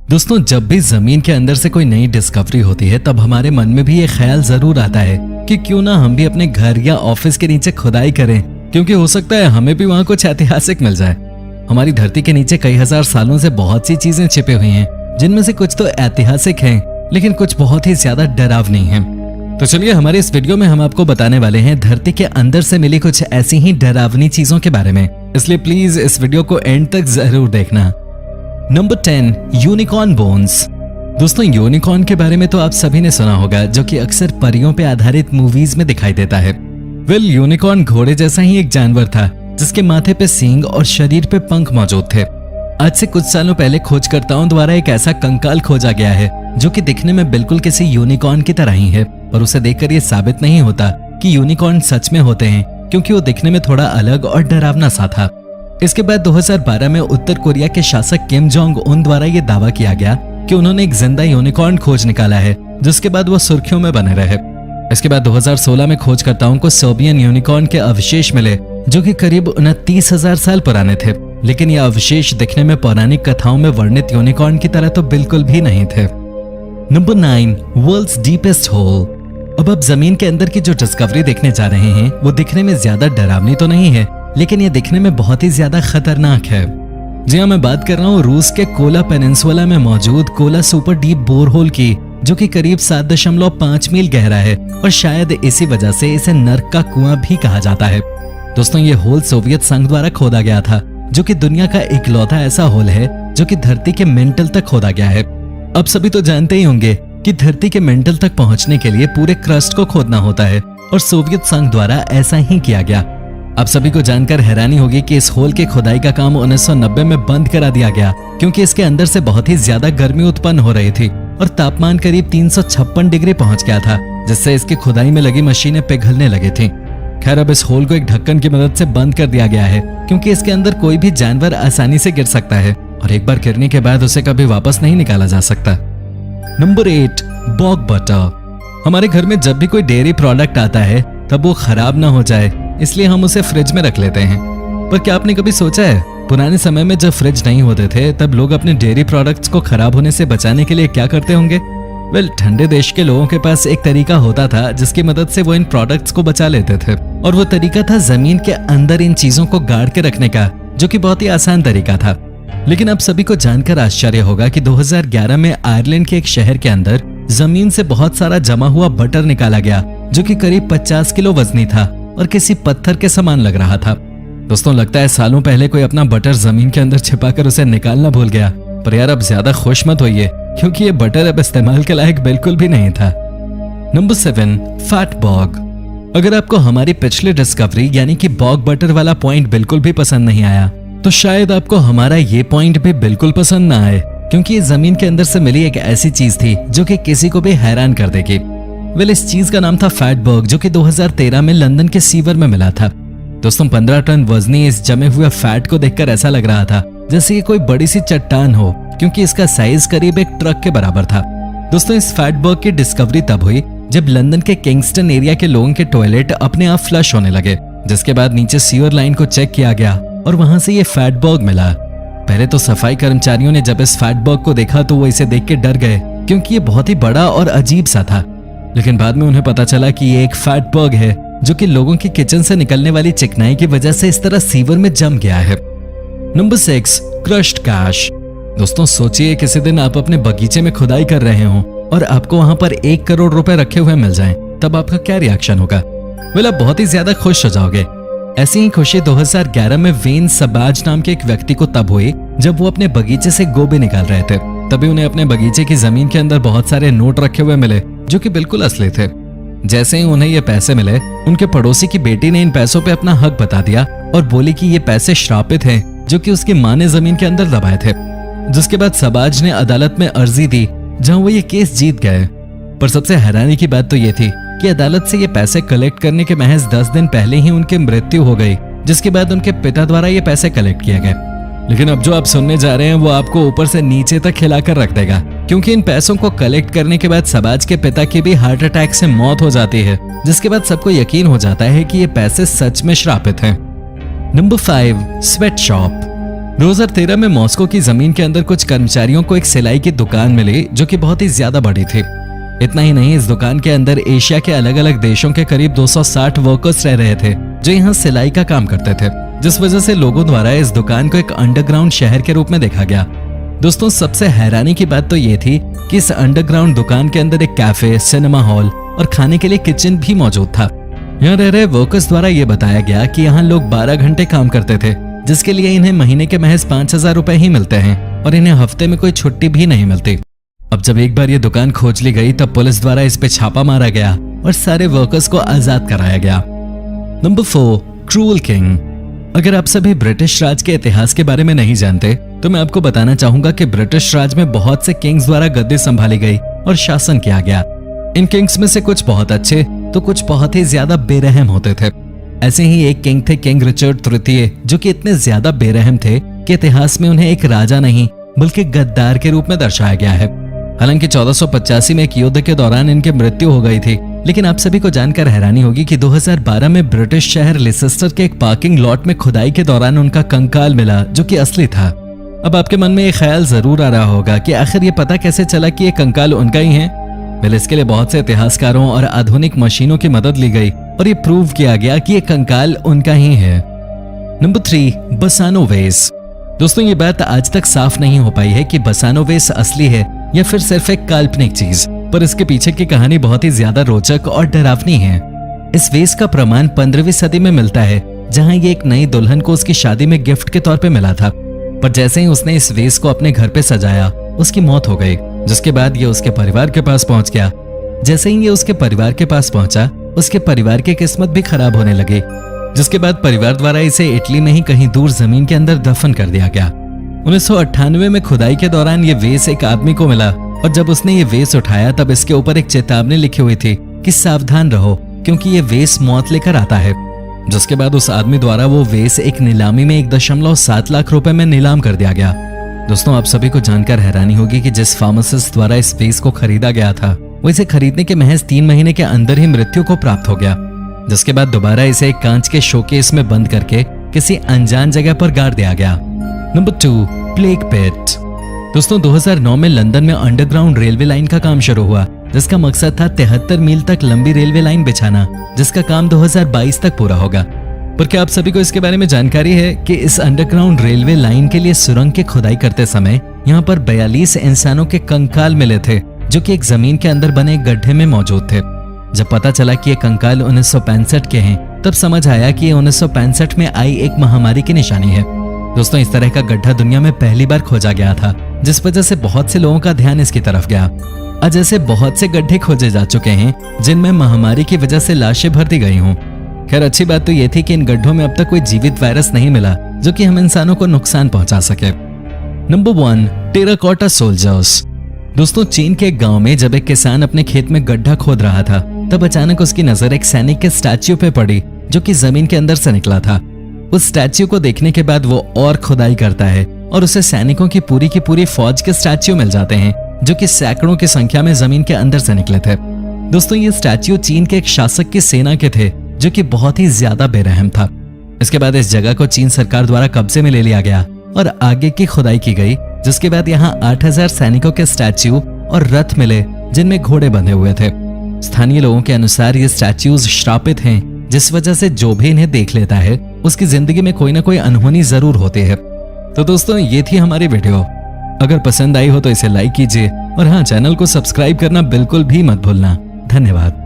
दोस्तों, जब भी जमीन के अंदर से कोई नई डिस्कवरी होती है तब हमारे मन में भी ये ख्याल जरूर आता है कि क्यों ना हम भी अपने घर या ऑफिस के नीचे खुदाई करें, क्योंकि हो सकता है हमें भी वहां कुछ ऐतिहासिक मिल जाए। हमारी धरती के नीचे कई हजार सालों से बहुत सी चीजें छिपी हुई हैं, जिनमें से कुछ तो ऐतिहासिक हैं, लेकिन कुछ बहुत ही ज्यादा डरावनी हैं। तो चलिए, हमारे इस वीडियो में हम आपको बताने वाले हैं धरती के अंदर से मिली कुछ ऐसी ही डरावनी चीजों के बारे में, इसलिए प्लीज इस वीडियो को एंड तक जरूर देखना। Number 10, unicorn bones. दोस्तों, यूनिकॉर्न के बारे में तो आप सभी ने सुना होगा, जो कि अक्सर परियों पे आधारित मूवीज में दिखाई देता है। यूनिकॉर्न घोड़े जैसा ही एक जानवर था, जिसके माथे पे सींग और शरीर पे पंख मौजूद थे। आज से कुछ सालों पहले खोजकर्ताओं द्वारा एक ऐसा कंकाल खोजा गया है जो कि दिखने में बिल्कुल किसी यूनिकॉर्न की तरह ही है, और उसे देखकर ये साबित नहीं होता कि यूनिकॉर्न सच में होते हैं, क्योंकि वो दिखने में थोड़ा अलग और डरावना सा था। इसके बाद 2012 में उत्तर कोरिया के शासक किम जोंग उन द्वारा ये दावा किया गया कि उन्होंने एक जिंदा यूनिकॉर्न खोज निकाला है, जिसके बाद वो सुर्खियों में बने रहे। इसके बाद 2016 में खोजकर्ताओं को सोवियन यूनिकॉर्न के अवशेष मिले, जो कि करीब 29,000 साल पुराने थे, लेकिन ये अवशेष दिखने में पौराणिक कथाओं में वर्णित यूनिकॉर्न की तरह तो बिल्कुल भी नहीं थे। Number 9, world's deepest hole. अब आप जमीन के अंदर की जो डिस्कवरी देखने जा रहे हैं वो दिखने में ज्यादा डरावनी तो नहीं है, लेकिन ये दिखने में बहुत ही ज्यादा खतरनाक है। जी हाँ, मैं बात कर रहा हूँ रूस के कोला पेनिनसुला में मौजूद कोला सुपर डीप बोरहोल की, जो कि करीब 7.5 मील गहरा है, और शायद इसी वजह से इसे नर्क का कुआं भी कहा जाता है। दोस्तों, ये होल सोवियत संघ द्वारा खोदा गया था, जो कि दुनिया का इकलौता ऐसा होल है जो कि धरती के मेंटल तक खोदा गया है। अब सभी तो जानते ही होंगे कि धरती के मेंटल तक पहुंचने के लिए पूरे क्रस्ट को खोदना होता है, और सोवियत संघ द्वारा ऐसा ही किया गया। आप सभी को जानकर हैरानी होगी कि इस होल के खुदाई का काम 1990 में बंद करा दिया गया, क्योंकि इसके अंदर से बहुत ही ज्यादा गर्मी उत्पन्न हो रही थी और तापमान करीब 356 डिग्री पहुंच गया था, जिससे इसकी खुदाई में लगी मशीनें पिघलने लगी थी। खैर, अब इस होल को एक ढक्कन की मदद से बंद कर दिया गया है, क्योंकि इसके अंदर कोई भी जानवर आसानी से गिर सकता है, और एक बार गिरने के बाद उसे कभी वापस नहीं निकाला जा सकता। Number 8, bog butter. हमारे घर में जब भी कोई डेयरी प्रोडक्ट आता है तब वो खराब ना हो जाए, इसलिए हम उसे फ्रिज में रख लेते हैं। पर क्या आपने कभी सोचा है, पुराने समय में जब फ्रिज नहीं होते थे तब लोग अपने डेयरी प्रोडक्ट्स को खराब होने से बचाने के लिए क्या करते होंगे? ठंडे देश के लोगों के पास एक तरीका होता था जिसकी मदद से वो इन प्रोडक्ट्स को बचा लेते थे, और वो तरीका था जमीन के अंदर इन चीजों को गाड़ के रखने का, जो कि बहुत ही आसान तरीका था। लेकिन अब सभी को जानकर आश्चर्य होगा कि 2011 में आयरलैंड के एक शहर के अंदर जमीन से बहुत सारा जमा हुआ बटर निकाला गया, जो कि करीब 50 किलो वजनी था और किसी पत्थर के समान लग रहा था। दोस्तों, लगता है सालों पहले कोई अपना बटर जमीन के अंदर छिपाकर उसे निकालना भूल गया। पर यार, अब ज्यादा खुश मत होइए, क्योंकि ये बटर अब इस्तेमाल के लायक बिल्कुल भी नहीं था। Number 7, fat bog. अगर आपको हमारी पिछली डिस्कवरी यानी कि बॉग बटर वाला पॉइंट बिल्कुल भी पसंद नहीं आया, तो शायद आपको हमारा ये पॉइंट भी बिल्कुल पसंद ना आए, क्योंकि ये जमीन के अंदर से मिली एक ऐसी चीज थी जो कि किसी को भी हैरान कर देगी। इस चीज का नाम था फैट बॉग, जो कि 2013 में लंदन के सीवर में मिला था। दोस्तों, 15 टन वजनी इस जमे हुए फैट को देखकर ऐसा लग रहा था जैसे ये कोई बड़ी सी चट्टान हो, क्योंकि इसका साइज करीब एक ट्रक के बराबर था। दोस्तों, इस फैट बॉग की डिस्कवरी तब हुई जब लंदन के किंगस्टन एरिया के लोगों के टॉयलेट अपने आप फ्लश होने लगे, जिसके बाद नीचे सीवर लाइन को चेक किया गया और वहां से ये फैट बॉग मिला। पहले तो सफाई कर्मचारियों ने जब इस फैट बॉग को देखा तो वो इसे देख के डर गए, क्योंकि ये बहुत ही बड़ा और अजीब सा था। लेकिन बाद में उन्हें पता चला कि ये एक फैट बॉग है, जो कि लोगों के किचन से निकलने वाली चिकनाई की वजह से इस तरह सीवर में जम गया है। Number 6, crushed cash. दोस्तों, सोचिए किसी दिन आप अपने बगीचे में खुदाई कर रहे हो और आपको वहां पर 1 करोड़ रुपए रखे हुए मिल जाएं, तब आपका क्या रिएक्शन होगा? आप बहुत ही ज्यादा खुश हो जाओगे। ऐसी ही खुशी 2011 में वेन सबाज नाम के एक व्यक्ति को तब हुई जब वो अपने बगीचे से गोभी निकाल रहे थे। तभी उन्हें अपने बगीचे की जमीन के अंदर बहुत सारे नोट रखे हुए मिले, जो कि बिल्कुल असली थे। जैसे ही उन्हें ये पैसे मिले, उनके पड़ोसी की बेटी ने इन पैसों पे अपना हक बता दिया और बोली कि ये पैसे श्रापित हैं, जो कि उसकी माँ ने जमीन के अंदर दबाए थे। जिसके बाद सबाज ने अदालत में अर्जी दी, जहां वो ये केस जीत गए। पर सबसे हैरानी की बात तो ये थी कि अदालत से ये पैसे कलेक्ट करने के महज 10 दिन पहले ही उनकी मृत्यु हो गई, जिसके बाद उनके पिता द्वारा ये पैसे कलेक्ट किए गए। लेकिन अब जो आप सुनने जा रहे हैं वो आपको ऊपर से नीचे तक हिलाकर रख देगा, क्योंकि इन पैसों को कलेक्ट करने के बाद सबाज के पिता की भी हार्ट अटैक से मौत हो जाती है, जिसके बाद सबको यकीन हो जाता है कि ये पैसे सच में श्रापित हैं। Number 5, sweat shop. 2013 में मॉस्को की जमीन के अंदर कुछ कर्मचारियों को एक सिलाई की दुकान मिली जो कि बहुत ही ज्यादा बड़ी थी। इतना ही नहीं, इस दुकान के अंदर एशिया के अलग अलग देशों के करीब 260 वर्कर्स रह रहे थे जो यहाँ सिलाई का काम करते थे, जिस वजह से लोगों द्वारा इस दुकान को एक अंडरग्राउंड शहर के रूप में देखा गया। दोस्तों, सबसे हैरानी की बात तो ये थी कि इस अंडरग्राउंड दुकान के अंदर एक कैफे, सिनेमा हॉल और खाने के लिए किचन भी मौजूद था। यहाँ रह रहे वर्कर्स द्वारा ये बताया गया कि यहाँ लोग 12 घंटे काम करते थे, जिसके लिए इन्हें महीने के महज 5,000 रुपए ही मिलते हैं और इन्हें हफ्ते में कोई छुट्टी भी नहीं मिलती। अब जब एक बार ये दुकान खोज ली गई तब पुलिस द्वारा इस पे छापा मारा गया और सारे वर्कर्स को आजाद कराया गया। Number 4, cruel king. अगर आप सभी ब्रिटिश राज के इतिहास के बारे में नहीं जानते तो मैं आपको बताना चाहूंगा कि ब्रिटिश राज में बहुत से किंग्स द्वारा गद्दी संभाली गई और शासन किया गया। इन किंग्स में से कुछ बहुत अच्छे तो कुछ बहुत ही ज्यादा बेरहम होते थे। ऐसे ही एक किंग थे, किंग रिचर्ड तृतीय, जो कि इतने ज्यादा बेरहम थे कि इतिहास में उन्हें एक राजा नहीं बल्कि गद्दार के रूप में दर्शाया गया है। हालांकि 1485 में एक युद्ध के दौरान इनकी मृत्यु हो गई थी, लेकिन आप सभी को जानकर हैरानी होगी कि 2012 में ब्रिटिश शहर लिसेस्टर के एक पार्किंग लॉट में खुदाई के दौरान उनका कंकाल मिला जो कि असली था। अब आपके मन में ये ख्याल जरूर आ रहा होगा कि आखिर ये पता कैसे चला कि ये कंकाल उनका ही है। वेल, इसके लिए बहुत से इतिहासकारों और आधुनिक मशीनों की मदद ली गई और ये प्रूव किया गया कि ये कंकाल उनका ही है। नंबर 3, बसानोवेस। दोस्तों, ये बात आज तक साफ नहीं हो पाई है कि बसानोवेस असली है या फिर सिर्फ एक काल्पनिक चीज, पर इसके पीछे की कहानी बहुत ही ज्यादा रोचक और डरावनी है। इस वेस का प्रमाण 15वीं सदी में मिलता है, जहां ये एक नई दुल्हन को उसकी शादी में गिफ्ट के तौर पे मिला था, पर जैसे ही उसने इस वेस को अपने घर पे सजाया उसकी मौत हो गई, जिसके बाद ये उसके परिवार के पास पहुंच गया। जैसे ही ये उसके परिवार के पास पहुंचा, उसके परिवार की किस्मत भी खराब होने लगी, जिसके बाद परिवार द्वारा इसे इटली में ही कहीं दूर जमीन के अंदर दफन कर दिया गया। 1998 में खुदाई के दौरान ये वेस एक आदमी को मिला और जब उसने ये वेस उठाया तब इसके ऊपर एक चेतावनी लिखी हुई थी कि सावधान रहो क्योंकि ये वेस मौत लेकर आता है। जिसके बाद उस आदमी द्वारा वो वेस एक नीलामी में 1.7 लाख रुपए में नीलाम कर दिया गया। दोस्तों, आप सभी को जानकर हैरानी होगी कि जिस फार्मासिस्ट द्वारा इस वेस को खरीदा गया था वो इसे खरीदने के महज 3 महीने के अंदर ही मृत्यु को प्राप्त हो गया, जिसके बाद दोबारा इसे एक कांच के शोकेस में बंद करके किसी अनजान जगह पर गाड़ दिया गया। नंबर 2, प्लेग पिट। दोस्तों, 2009 में लंदन में अंडरग्राउंड रेलवे लाइन का काम शुरू हुआ, जिसका मकसद था 73 मील तक लंबी रेलवे लाइन बिछाना, जिसका काम 2022 तक पूरा होगा। पर क्या आप सभी को इसके बारे में जानकारी है कि इस अंडरग्राउंड रेलवे लाइन के लिए सुरंग की खुदाई करते समय यहाँ पर 42 इंसानों के कंकाल मिले थे जो कि एक जमीन के अंदर बने गड्ढे में मौजूद थे। जब पता चला कि ये कंकाल 1965 के हैं, तब समझ आया कि ये 1965 में आई एक महामारी की निशानी है। दोस्तों, इस तरह का गड्ढा दुनिया में पहली बार खोजा गया था, जिस वजह से बहुत से लोगों का ध्यान इसकी तरफ गया। आज ऐसे बहुत से गड्ढे खोजे जा चुके हैं जिनमें महामारी की वजह से लाशें भर दी गई हों। खैर, अच्छी बात तो ये थी कि इन गड्ढों में अब तक कोई जीवित वायरस नहीं मिला जो कि हम इंसानों को नुकसान पहुंचा सके। Number 1, terracotta soldiers. दोस्तों, चीन के एक गांव में जब एक किसान अपने खेत में गड्ढा खोद रहा था, तब अचानक उसकी नजर एक सैनिक के स्टैच्यू पे पड़ी जो कि जमीन के अंदर से निकला था। उस स्टैच्यू को देखने के बाद वो और खुदाई करता है और उसे सैनिकों की पूरी फौज के स्टैच्यू मिल जाते हैं जो कि सैकड़ों की संख्या में जमीन के अंदर से निकले थे। दोस्तों, ये स्टैच्यू चीन के एक शासक की सेना के थे जो कि बहुत ही ज्यादा बेरहम था। इसके बाद इस जगह को चीन सरकार द्वारा कब्जे में ले लिया गया और आगे की खुदाई की गई, जिसके बाद यहाँ 8000 सैनिकों के स्टैच्यू और रथ मिले जिनमें घोड़े बंधे हुए थे। स्थानीय लोगों के अनुसार ये स्टैच्यूज श्रापित हैं, जिस वजह से जो भी इन्हें देख लेता है उसकी जिंदगी में कोई ना कोई अनहोनी जरूर होती है। तो दोस्तों, ये थी हमारी वीडियो। अगर पसंद आई हो तो इसे लाइक कीजिए और हाँ, चैनल को सब्सक्राइब करना बिल्कुल भी मत भूलना। धन्यवाद।